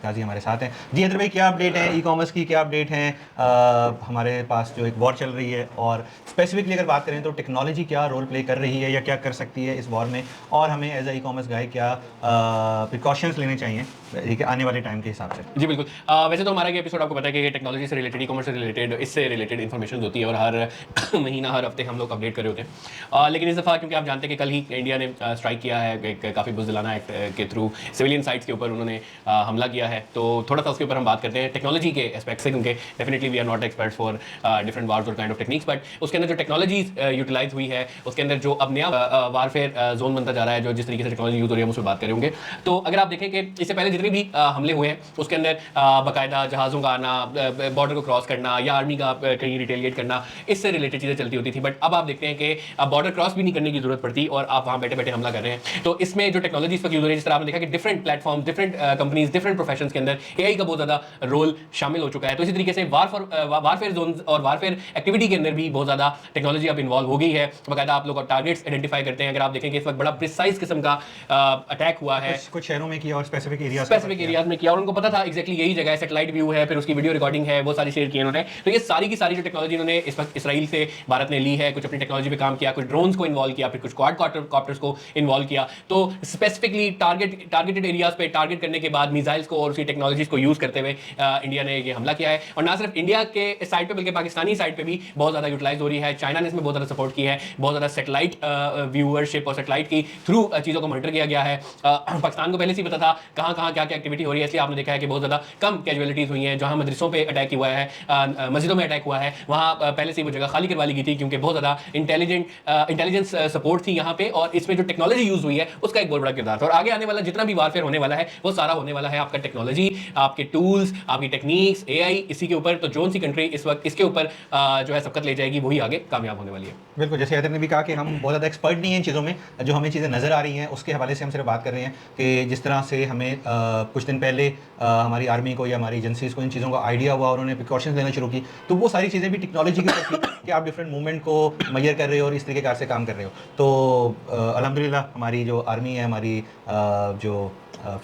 काजी हमारे साथ हैं। जी हैदर भाई, क्या अपडेट है ई कॉमर्स की, क्या अपडेट है? हमारे पास जो एक वॉर चल रही है और स्पेसिफिकली अगर बात करें तो टेक्नोलॉजी क्या रोल प्ले कर रही है या क्या कर सकती है इस वॉर में, और हमें एज ई कॉमर्स गाय क्या प्रिकॉशंस लेने चाहिए ठीक है आने वाले टाइम के हिसाब से? जी बिल्कुल। वैसे तो हमारा ये एपिसोड आपको पता है कि टेक्नोलॉजी से रिलेटेड, ई कॉमर्स से रिलेटेड, इससे रिलेटेड इन्फॉर्मेशन होती है और हर महीना हर हफ्ते हम लोग अपडेट कर रहे होते हैं। लेकिन इस दफ़ा क्योंकि आप जानते हैं कि कल ही इंडिया ने स्ट्राइक किया है एक काफ़ी बुज़दिलाना एक्ट के थ्रू सिविलियन साइट्स के ऊपर उन्होंने हमला किया है, तो थोड़ा सा उसके ऊपर हम बात करते हैं टेक्नोलॉजी के एस्पेक्ट से, क्योंकि definitely we are not experts for different wars और काइंड ऑफ टेक्निक्स, बट उसके अंदर जो टेक्नोलॉजी यूटिलाइज हुई है उसके अंदर जो अब नया वारफेयर जोन बनता जा रहा है, जो जिस तरीके से टेक्नोलॉजी यूज हो रही है हम उस पर बात करेंगे। तो अगर आप देखें कि इससे पहले जितने भी हमले हुए हैं उसके अंदर बाकायदा जहाज़ों का आना, बॉर्डर को क्रॉस करना या आर्मी का कहीं रिटेलिएट करना, इससे रिलेटेड चीज़ें चलती होती थी। बट अब आप देखते हैं कि बॉर्डर क्रॉस भी नहीं करने की जरूरत पड़ती और आप वहाँ बैठे बैठे हमला कर रहे हैं। तो इसमें जो टेक्नोलॉजी इस वक्त यूज हो रही है, जिस तरह आपने देखा कि different platform, different companies, different profession के अंदर एआई का बहुत ज़्यादा रोल शामिल हो चुका है। तो इसी तरीके से वारफेयर जोन और वारफेयर एक्टिविटी के अंदर भी बहुत ज़्यादा टेक्नोलॉजी अब इन्वॉल्व हो गई है। बाकायदा आप लोग टारगेट्स आइडेंटिफाई करते हैं। अगर आप देखें कि इस वक्त बड़ा प्रिसाइज किस्म का अटैक हुआ है, कुछ शहरों में किया और स्पेसिफिक एरियाज में किया और उनको पता था एक्जैक्टली यही जगह है, सैटेलाइट व्यू है, फिर उसकी वीडियो रिकॉर्डिंग है, वो सारी शेयर की उन्होंने। तो ये सारी की सारी जो टेक्नोलॉजी उन्होंने इस वक्त इसराइल से भारत ने ली है, कुछ अपनी टेक्नोलॉजी पे काम किया, कुछ ड्रोन्स को इन्वॉल्व किया, फिर कुछ क्वाड कॉप्टर्स को इन्वॉल्व किया। तो स्पेसिफिकली टारगेटेड एरियाज पे टारगेट करने के बाद मिसाइल्स को और उसकी टेक्नोलॉजीज को यूज करते हुए इंडिया ने ये हमला किया है। और ना सिर्फ इंडिया के साइड पे बल्कि पाकिस्तानी साइड पे भी बहुत ज्यादा यूटिलाइज हो रही है। चाइना ने इसमें बहुत ज्यादा सपोर्ट किया है, बहुत ज्यादा सैटेलाइट व्यूअरशिप और सैटेलाइट की थ्रू चीजों को मॉनिटर किया गया है। पाकिस्तान को पहले से ही पता था कहाँ कहाँ क्या क्या एक्टिविटी हो रही है, इसलिए आपने देखा है कि बहुत ज्यादा कम कैजुअलिटीज हुई हैं। जहां मदरसों पे अटैक हुआ है, मस्जिदों में अटैक हुआ है, वहां पहले से वो जगह खाली करवा ली गई थी क्योंकि बहुत ज्यादा इंटेलिजेंस सपोर्ट थी यहाँ पे, और इसमें जो टेक्नोलॉजी यूज हुई है उसका एक बहुत बड़ा किरदार था। और आगे आने वाला जितना भी वारफेयर होने वाला है वो सारा होने वाला है आपका टेक्नोलॉजी, आपके टूल्स, आपकी टेक्निक्स, एआई, इसी के ऊपर। तो जोन सी कंट्री इस वक्त इसके ऊपर जो है सबकत ले जाएगी वही आगे कामयाब होने वाली है। बिल्कुल, जैसे हैदर ने भी कहा कि हम बहुत ज़्यादा एक्सपर्ट नहीं हैं इन चीज़ों में, जो हमें चीज़ें नज़र आ रही हैं उसके हवाले से हम सिर्फ बात कर रहे हैं कि जिस तरह से हमें कुछ दिन पहले हमारी आर्मी को या हमारी एजेंसीज़ को इन चीज़ों का आइडिया हुआ और उन्होंने प्रिकॉशंस लेना शुरू की, तो वो सारी चीज़ें भी टेक्नोलॉजी की तरफ थी कि आप डिफरेंट मूवमेंट को मैयर कर रहे हो और इस तरीके से काम कर रहे हो। तो अल्हम्दुलिल्लाह हमारी जो आर्मी है, हमारी जो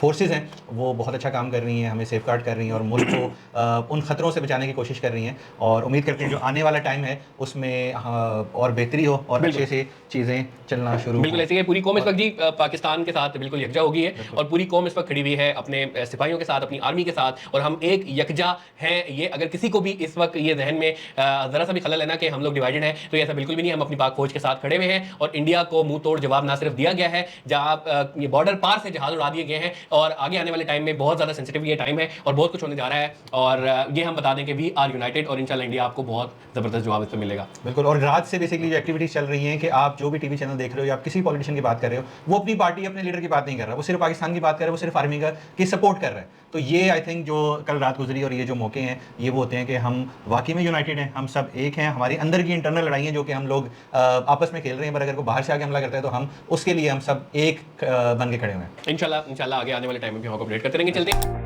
फोर्सेस हैं वो बहुत अच्छा काम कर रही हैं, हमें सेफ गार्ड कर रही हैं और मुल्क को उन ख़तरों से बचाने की कोशिश कर रही हैं। और उम्मीद करते हैं जो आने वाला टाइम है उसमें और बेहतरी हो और अच्छे से चीज़ें चलना शुरू। बिल्कुल ऐसे ही पूरी कौम इस वक्त जी पाकिस्तान के साथ बिल्कुल यकजा हो गई है और पूरी कौम इस वक्त खड़ी हुई है अपने सिपाहियों के साथ, अपनी आर्मी के साथ, और हम एक यकजा हैं। ये अगर किसी को भी इस वक्त ये जहन में ज़रा सा भी खलल है ना कि हम लोग डिवाइडेड हैं, तो ऐसा बिल्कुल भी नहीं। हम अपनी पाक फौज के साथ खड़े हुए हैं और इंडिया को मुंह तोड़ जवाब ना सिर्फ दिया गया है, जहाँ ये बॉर्डर पार से जहाज उड़ा दिए गए हैं, और आगे आने वाले टाइम में बहुत ज़्यादा सेंसिटिव ये टाइम है और बहुत कुछ होने जा रहा है। और ये हम बता दें कि वी आर यूनाइटेड और इंशाल्लाह इंडिया आपको बहुत ज़बरदस्त जवाब इस पर मिलेगा। बिल्कुल। और रात से बेसिकली जो एक्टिविटीज़ चल रही हैं कि आप जो भी टीवी चैनल देख रहे हो या आप किसी पॉलिटिशियन की बात कर रहे हो, वो अपनी पार्टी, अपने लीडर की बात नहीं कर रहा, वो सिर्फ पाकिस्तान की बात कर रहा है, वो सिर्फ आर्मी की सपोर्ट कर रहा है। तो ये आई थिंक जो कल रात गुजरी और ये जो मौके हैं ये वो होते हैं कि हम वाकई में यूनाइटेड हैं, हम सब एक हैं। हमारी अंदर की इंटरनल लड़ाई है जो कि हम लोग आपस में खेल रहे हैं, पर अगर कोई बाहर से आके हमला करता है तो हम उसके लिए हम सब एक बन के खड़े हुए हैं। इंशाल्लाह आगे आने वाले टाइम में भी हम आपको अपडेट करते रहेंगे। चलते हैं।